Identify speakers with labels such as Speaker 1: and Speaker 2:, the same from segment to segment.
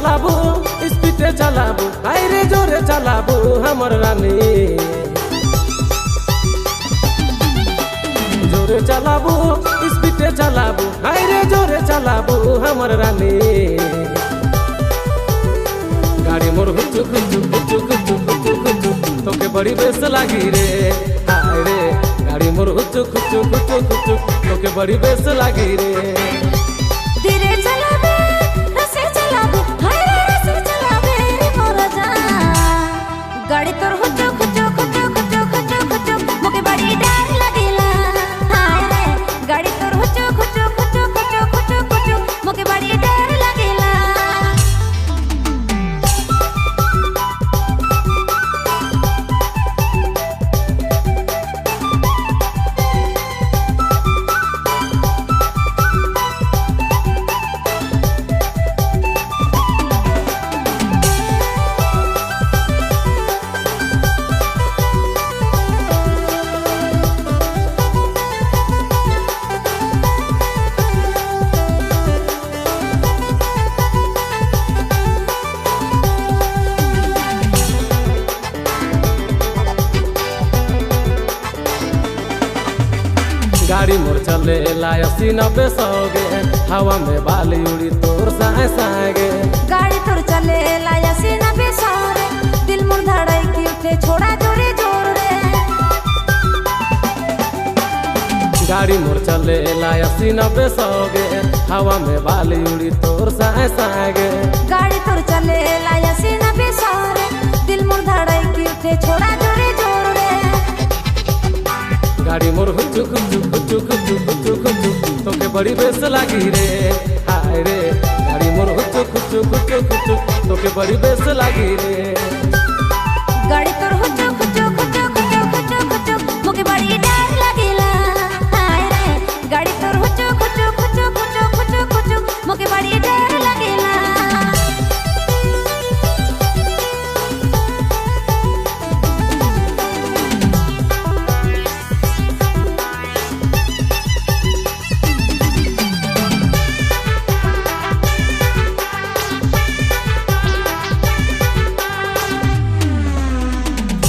Speaker 1: चलाबू स्पीडे चलाबू आइरे जोरे चलाबू हमर रानी जोरे चलाबू स्पीडे चलाबू आइरे जोरे चलाबू हमर रानी गाड़ी मोर हुचुक हुचुक हुचुक हुचुक हुचुक हुचुक तोके बड़ी बेस लागी रे हाय रे गाड़ी मोर हुचुक हुचुक हुचुक हुचुक तोके बड़ी बेस लागी रे
Speaker 2: धीरे चलाबे रसे चलाबे हाय रे रसे चलाबे रे मोर जान गाड़ी तोर हुचुक हुचुक हुचुक हुचुक हुचुक हुचुक मोके बड़ी डर लागेला हाय रे गाड़ी तोर हुचुक हुचुक हुचुक हुचुक हुचुक हुचुक मोके बड़ी डर लागेला
Speaker 1: गाड़ी मोर चले ला 80-90 सौगे हवा में बाली उड़ी तोर साए सागे
Speaker 2: गाड़ी तोर चले ला 80-90 सौरे दिल मोर धड़ाई की उठे छोड़ा जोरे जोर रे
Speaker 1: गाड़ी मोर चले ला 80-90 सौगे हवा में बाली उड़ी तोर साए सागे
Speaker 2: गाड़ी तोर चले ला 80-90 सौरे दिल मोर धड़ाई की उठे छोड़ा जोरे जोर रे
Speaker 1: गाड़ी मोर हुचुक हुचुक हुचुक हुचुक हुचुक हुचुक तोके बड़ी बेस लागी रे हाय रे गाड़ी मोर हुचुक हुचुक हुचुक हुचुक तोके बड़ी बेस लागी रे
Speaker 2: गाड़ी तोर हुचुक हुचुक हुचुक हुचुक हुचुक हुचुक मोके बड़ी डर लागेला हाय रे गाड़ी तोर हुचुक हुचुक हुचुक हुचुक हुचुक हुचुक मोके बड़ी डर लागेला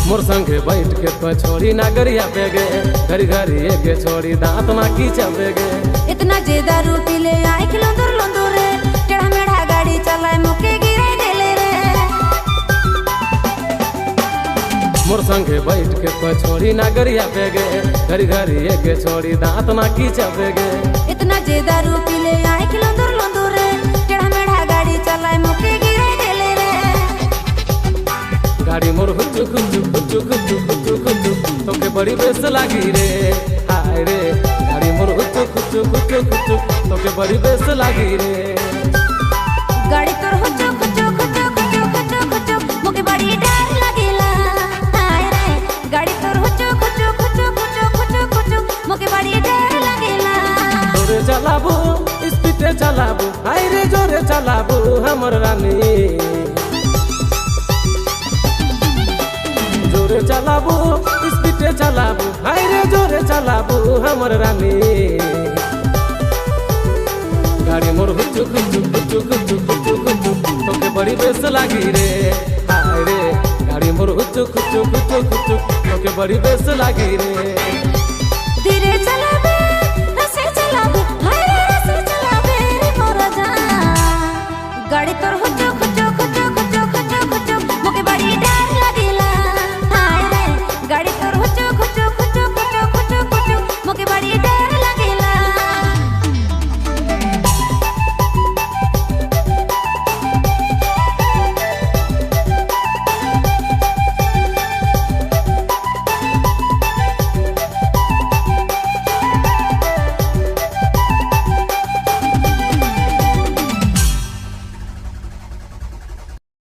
Speaker 1: मोर संगे बैठ के तो छोड़ी ना गरिया बेगे घरी घरी एके छोड़ी दांत ना खींचा बेगे
Speaker 2: इतना ज्यादा रूपी ले आई खिलो दूर रे टेढ़ा मेढ़ा गाड़ी चलाए मुके गिरे देले रे
Speaker 1: मोर संगे बैठ के तो छोड़ी ना गरिया बेगे घरी घरी एके छोड़ी दांत ना खींचा बेगे
Speaker 2: इतना ज्यादा रूपी ले आई खिलो दूर रे टेढ़ा मेढ़ा गाड़ी चलाए मुके गिरे देले रे
Speaker 1: गाड़ी मोर हुचुक हुचुक हुचुक हुचुक हुचुक हुचुक तोके बड़ी बेस लागी रे हाय रे गाड़ी मोर हुचुक हुचुक हुचुक हुचुक तोके बड़ी बेस लागी रे
Speaker 2: गाड़ी तोर हुचुक हुचुक हुचुक हुचुक हुचुक हुचुक मोके बड़ी डर लागेला हाय रे गाड़ी तोर हुचुक हुचुक हुचुक हुचुक हुचुक हुचुक मोके बड़ी डर लागेला
Speaker 1: जोरे चलाबू स्पीडे चलाबू हाय रे जोरे चलाबू हमर रानी जोरे चलाबू स्पीडे चलाबू हाय रे जोरे चलाबू हमर रानी गाड़ी मोर हुचुक हुचुक हुचुक हुचुक हुचुक हुचुक तोके बड़ी बेस लागी रे हाय रे गाड़ी मोर हुचुक हुचुक हुचुक हुचुक तोके बड़ी बेस लागी रे
Speaker 2: धीरे चला